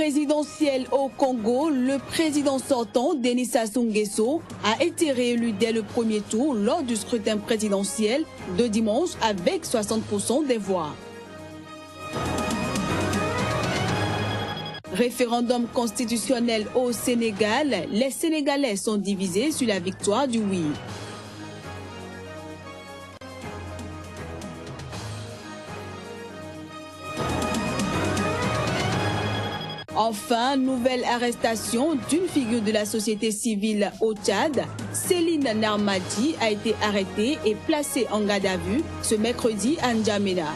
Présidentiel au Congo, le président sortant, Denis Sassou Nguesso, a été réélu dès le premier tour lors du scrutin présidentiel de dimanche avec 60% des voix. Référendum constitutionnel au Sénégal, les Sénégalais sont divisés sur la victoire du oui. Enfin, nouvelle arrestation d'une figure de la société civile au Tchad. Céline Narmati a été arrêtée et placée en garde à vue ce mercredi à N'Djamena.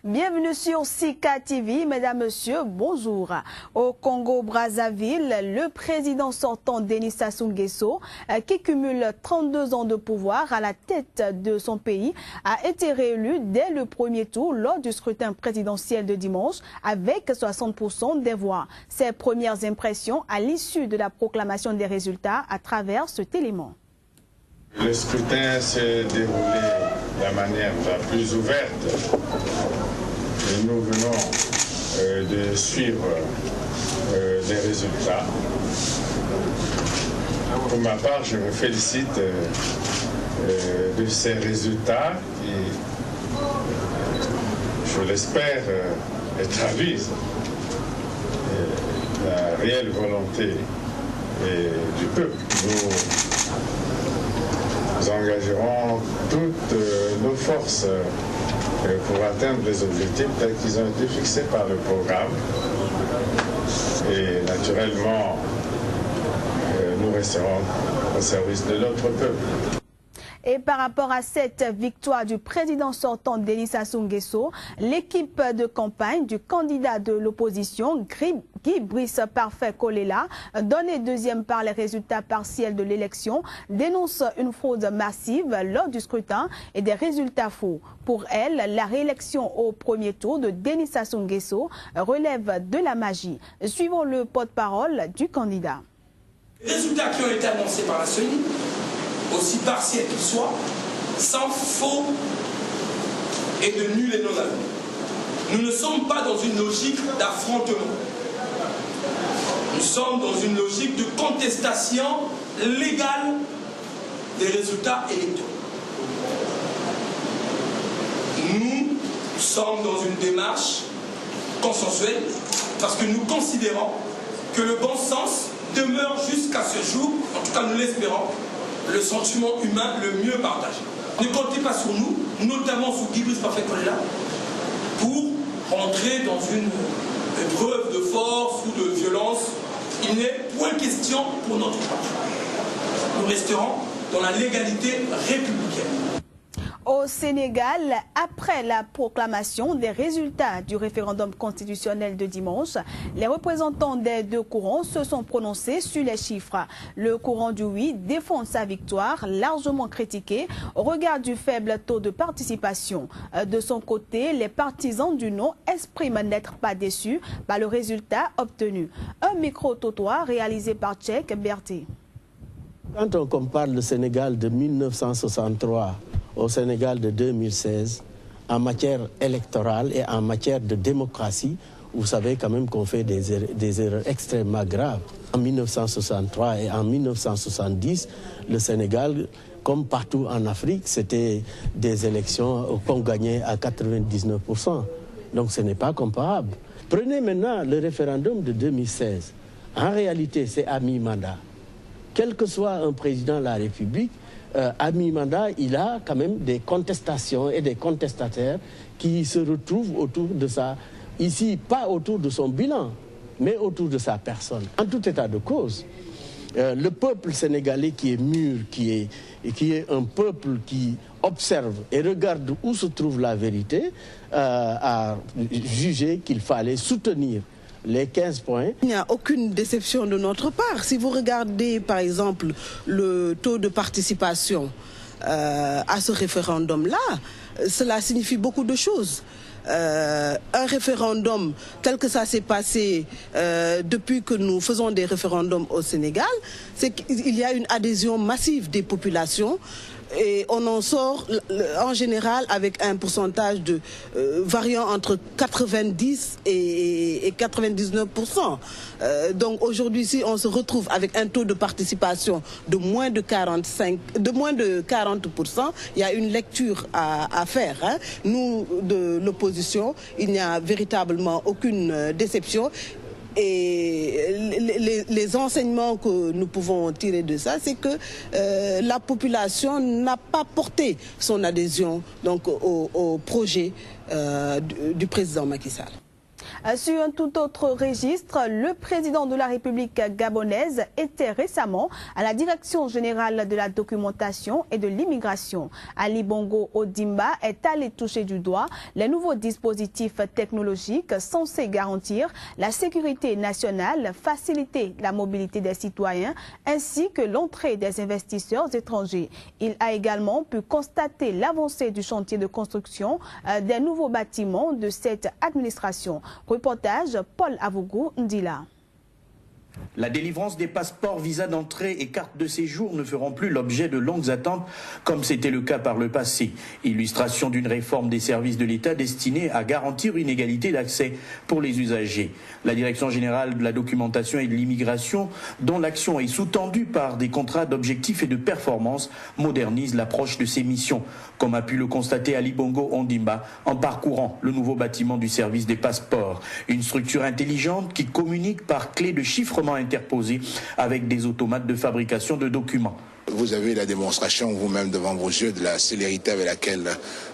Bienvenue sur Sika TV, mesdames, messieurs, bonjour. Au Congo-Brazzaville, le président sortant Denis Sassou Nguesso, qui cumule 32 ans de pouvoir à la tête de son pays, a été réélu dès le premier tour lors du scrutin présidentiel de dimanche avec 60% des voix. Ses premières impressions à l'issue de la proclamation des résultats à travers cet élément. Le scrutin s'est déroulé de la manière la plus ouverte. Et nous venons de suivre les résultats. Pour ma part, je me félicite de ces résultats qui, je l'espère, traduisent la réelle volonté du peuple. Nous engagerons toutes nos forces pour atteindre les objectifs tels qu'ils ont été fixés par le programme. Et naturellement, nous resterons au service de notre peuple. Et par rapport à cette victoire du président sortant Denis Sassou Nguesso, l'équipe de campagne du candidat de l'opposition, Guy Brice Parfait Kolela, donné deuxième par les résultats partiels de l'élection, dénonce une fraude massive lors du scrutin et des résultats faux. Pour elle, la réélection au premier tour de Denis Sassou Nguesso relève de la magie. Suivons le porte-parole du candidat. Les résultats qui ont été annoncés par la CENI, aussi partiels qu'ils soient, sans faux et de nul et non avenu. Nous ne sommes pas dans une logique d'affrontement. Nous sommes dans une logique de contestation légale des résultats électoraux. Nous sommes dans une démarche consensuelle parce que nous considérons que le bon sens demeure jusqu'à ce jour, en tout cas nous l'espérons, le sentiment humain le mieux partagé. Ne comptez pas sur nous, notamment sur Guy Brice Parfait Kolela, pour rentrer dans une épreuve de force ou de violence. Il n'est point question pour notre part. Nous resterons dans la légalité républicaine. Au Sénégal, après la proclamation des résultats du référendum constitutionnel de dimanche, les représentants des deux courants se sont prononcés sur les chiffres. Le courant du oui défend sa victoire, largement critiquée au regard du faible taux de participation. De son côté, les partisans du non expriment n'être pas déçus par le résultat obtenu. Un micro-trottoir réalisé par Tchèque Berté. Quand on compare le Sénégal de 1963 au Sénégal de 2016, en matière électorale et en matière de démocratie, vous savez quand même qu'on fait des erreurs extrêmement graves. En 1963 et en 1970, le Sénégal, comme partout en Afrique, c'était des élections qu'on gagnait à 99%. Donc ce n'est pas comparable. Prenez maintenant le référendum de 2016. En réalité, c'est à mi-mandat. Quel que soit un président de la République, à mi-mandat, il a quand même des contestations et des contestataires qui se retrouvent autour de ça. Ici, pas autour de son bilan, mais autour de sa personne. En tout état de cause, le peuple sénégalais qui est mûr, qui est un peuple qui observe et regarde où se trouve la vérité, a jugé qu'il fallait soutenir les 15 points. Il n'y a aucune déception de notre part. Si vous regardez par exemple le taux de participation à ce référendum-là, cela signifie beaucoup de choses. Un référendum tel que ça s'est passé depuis que nous faisons des référendums au Sénégal, c'est qu'il y a une adhésion massive des populations Et on en sort en général avec un pourcentage de variant entre 90 et 99%. Donc aujourd'hui, si on se retrouve avec un taux de participation de moins de 40%, il y a une lecture à faire. Hein. Nous, de l'opposition, il n'y a véritablement aucune déception. Et les enseignements que nous pouvons tirer de ça, c'est que la population n'a pas porté son adhésion donc, au projet du président Macky Sall. Sur un tout autre registre, le président de la République gabonaise était récemment à la Direction générale de la documentation et de l'immigration. Ali Bongo Ondimba est allé toucher du doigt les nouveaux dispositifs technologiques censés garantir la sécurité nationale, faciliter la mobilité des citoyens ainsi que l'entrée des investisseurs étrangers. Il a également pu constater l'avancée du chantier de construction des nouveaux bâtiments de cette administration. Reportage Paul Avougou Ndila. La délivrance des passeports, visas d'entrée et cartes de séjour ne feront plus l'objet de longues attentes comme c'était le cas par le passé. Illustration d'une réforme des services de l'État destinée à garantir une égalité d'accès pour les usagers. La Direction générale de la documentation et de l'immigration, dont l'action est sous-tendue par des contrats d'objectifs et de performance, modernise l'approche de ses missions, comme a pu le constater Ali Bongo Ondimba en parcourant le nouveau bâtiment du service des passeports. Une structure intelligente qui communique par clé de chiffrement interposée avec des automates de fabrication de documents. Vous avez la démonstration vous-même devant vos yeux de la célérité avec laquelle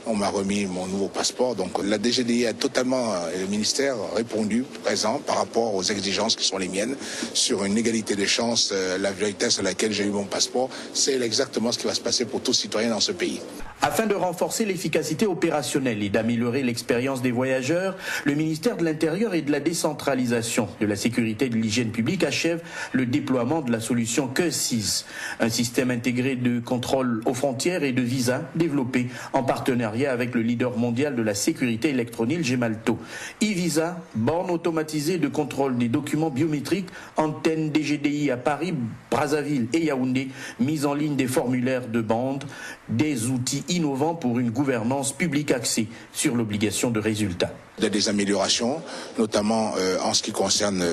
on m'a remis mon nouveau passeport. Donc la DGDI a totalement, et le ministère, répondu présent par rapport aux exigences qui sont les miennes sur une égalité des chances. La vitesse à laquelle j'ai eu mon passeport, c'est exactement ce qui va se passer pour tous citoyens dans ce pays. Afin de renforcer l'efficacité opérationnelle et d'améliorer l'expérience des voyageurs, le ministère de l'Intérieur et de la décentralisation de la sécurité et de l'hygiène publique achève le déploiement de la solution QE6, un système intégré de contrôle aux frontières et de visa développé en partenariat avec le leader mondial de la sécurité électronique Gemalto. E-Visa, borne automatisée de contrôle des documents biométriques, antenne DGDI à Paris, Brazzaville et Yaoundé, mise en ligne des formulaires de bande, des outils innovants pour une gouvernance publique axée sur l'obligation de résultat. Il y a des améliorations, notamment en ce qui concerne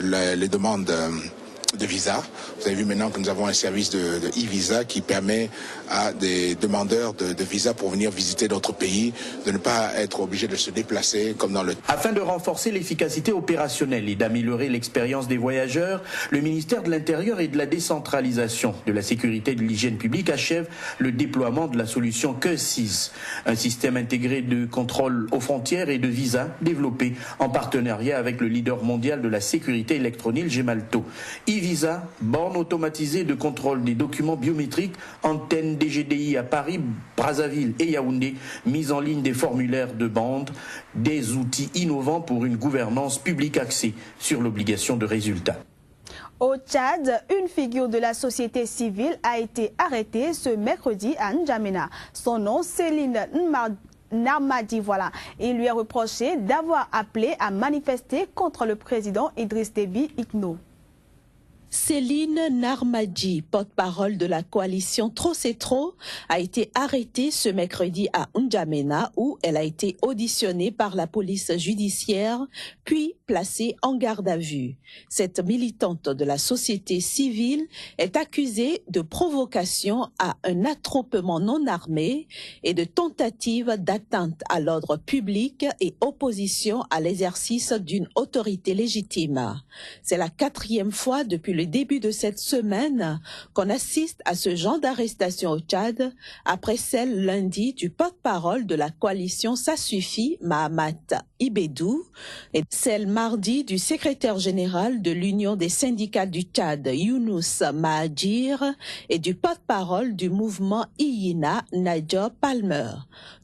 les demandes de visa. Vous avez vu maintenant que nous avons un service de e-visa qui permet à des demandeurs de visa pour venir visiter d'autres pays de ne pas être obligés de se déplacer comme dans le... Afin de renforcer l'efficacité opérationnelle et d'améliorer l'expérience des voyageurs, le ministère de l'Intérieur et de la décentralisation de la sécurité et de l'hygiène publique achève le déploiement de la solution QE6, un système intégré de contrôle aux frontières et de visa développé en partenariat avec le leader mondial de la sécurité électronique Gemalto. E-Visa, borne automatisée de contrôle des documents biométriques, antenne DGDI à Paris, Brazzaville et Yaoundé, mise en ligne des formulaires de bande, des outils innovants pour une gouvernance publique axée sur l'obligation de résultat. Au Tchad, une figure de la société civile a été arrêtée ce mercredi à N'Djamena. Son nom, Céline Narmadi, voilà. Il lui est reproché d'avoir appelé à manifester contre le président Idriss Déby Itno. Céline Narmadi, porte-parole de la coalition Trop c'est trop, a été arrêtée ce mercredi à N'Djamena où elle a été auditionnée par la police judiciaire puis placée en garde à vue. Cette militante de la société civile est accusée de provocation à un attroupement non armé et de tentative d'atteinte à l'ordre public et opposition à l'exercice d'une autorité légitime. C'est la 4e fois depuis le début de cette semaine qu'on assiste à ce genre d'arrestation au Tchad, après celle lundi du porte-parole de la coalition Ça suffit, Mahamat Ibedou, et celle mardi du secrétaire général de l'Union des syndicats du Tchad, Younous Mahadir, et du porte-parole du mouvement Iyina, Nadja Palmer.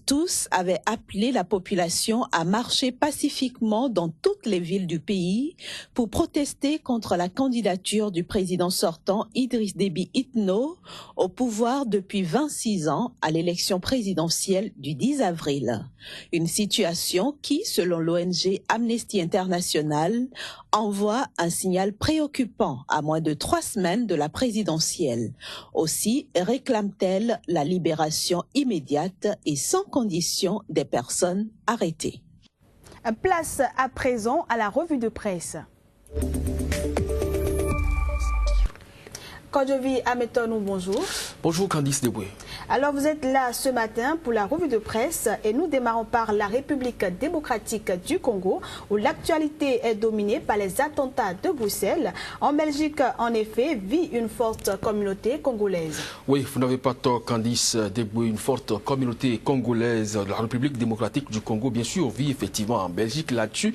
Tous avaient appelé la population à marcher pacifiquement dans toutes les villes du pays pour protester contre la candidature successeur du président sortant Idriss Déby Itno, au pouvoir depuis 26 ans à l'élection présidentielle du 10 avril. Une situation qui, selon l'ONG Amnesty International, envoie un signal préoccupant à moins de 3 semaines de la présidentielle. Aussi réclame-t-elle la libération immédiate et sans condition des personnes arrêtées. Place à présent à la revue de presse. Kodjovi Ametonou, bonjour. Bonjour Candice Deboué. Alors vous êtes là ce matin pour la revue de presse et nous démarrons par la République démocratique du Congo où l'actualité est dominée par les attentats de Bruxelles. En Belgique, en effet, vit une forte communauté congolaise. Oui, vous n'avez pas tort Candice Deboué, une forte communauté congolaise de la République démocratique du Congo, bien sûr, vit effectivement en Belgique. Là-dessus,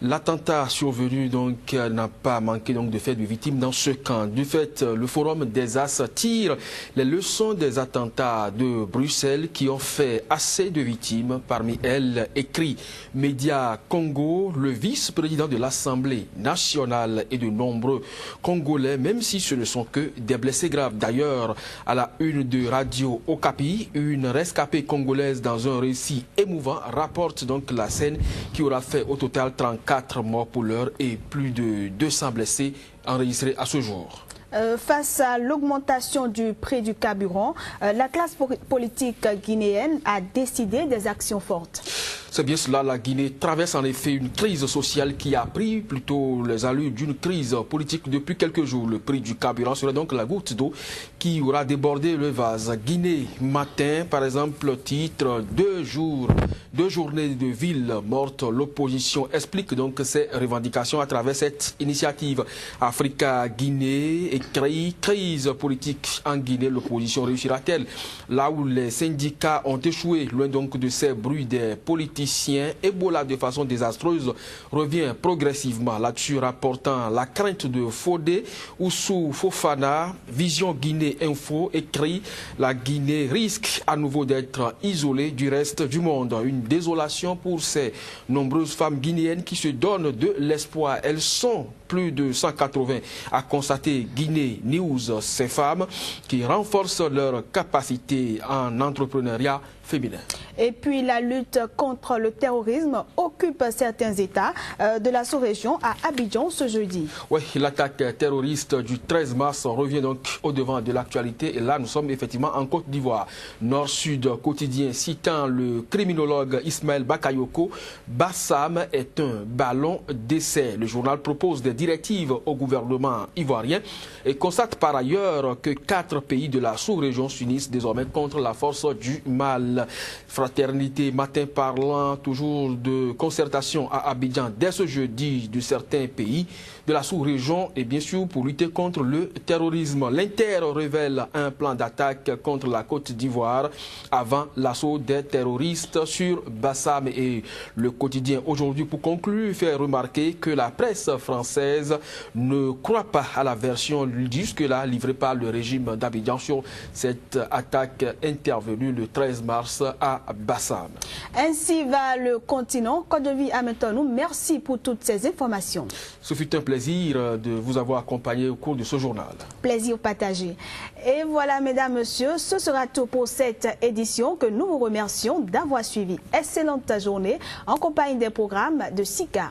l'attentat survenu donc n'a pas manqué donc de faire de victimes dans ce camp. Du fait, le Forum des As tire les leçons des attentats de Bruxelles qui ont fait assez de victimes. Parmi elles, écrit Média Congo, le vice-président de l'Assemblée nationale et de nombreux Congolais, même si ce ne sont que des blessés graves. D'ailleurs, à la une de Radio Okapi, une rescapée congolaise dans un récit émouvant rapporte donc la scène qui aura fait au total 34 morts pour l'heure et plus de 200 blessés enregistrés à ce jour. Face à l'augmentation du prix du carburant, la classe politique guinéenne a décidé des actions fortes. C'est bien cela, la Guinée traverse en effet une crise sociale qui a pris plutôt les allures d'une crise politique depuis quelques jours. Le prix du carburant serait donc la goutte d'eau qui aura débordé le vase. Guinée matin, par exemple, titre 2 journées de ville morte. L'opposition explique donc ses revendications à travers cette initiative. Africa Guinée écrit crise politique en Guinée. L'opposition réussira-t-elle? Là où les syndicats ont échoué, loin donc de ces bruits des politiciens, Ebola de façon désastreuse revient progressivement. Là-dessus, rapportant la crainte de Fodé Oussou Fofana, Vision Guinée Info écrit la Guinée risque à nouveau d'être isolée du reste du monde. Une désolation pour ces nombreuses femmes guinéennes qui se donnent de l'espoir. Elles sont plus de 180 à constater Guinée News, ces femmes qui renforcent leur capacité en entrepreneuriat féminin. Et puis la lutte contre le terrorisme occupe certains États de la sous-région à Abidjan ce jeudi. Oui, l'attaque terroriste du 13 mars revient donc au devant de l'actualité. Et là, nous sommes effectivement en Côte d'Ivoire. Nord-Sud quotidien citant le criminologue Ismaël Bakayoko, Bassam est un ballon d'essai. Le journal propose des directives au gouvernement ivoirien et constate par ailleurs que 4 pays de la sous-région s'unissent désormais contre la force du mal. Fraternité matin parlant toujours de concertation à Abidjan dès ce jeudi de certains pays de la sous-région et bien sûr pour lutter contre le terrorisme. L'Inter révèle un plan d'attaque contre la Côte d'Ivoire avant l'assaut des terroristes sur Bassam. Et le quotidien aujourd'hui pour conclure fait remarquer que la presse française ne croit pas à la version jusque-là livrée par le régime d'Abidjan sur cette attaque intervenue le 13 mars à Bassam. Ainsi va le continent. Kodjovi Ametonou, merci pour toutes ces informations. Ce fut un plaisir de vous avoir accompagné au cours de ce journal. Plaisir partagé. Et voilà, mesdames, messieurs, ce sera tout pour cette édition que nous vous remercions d'avoir suivi. Excellente journée en compagnie des programmes de SICA.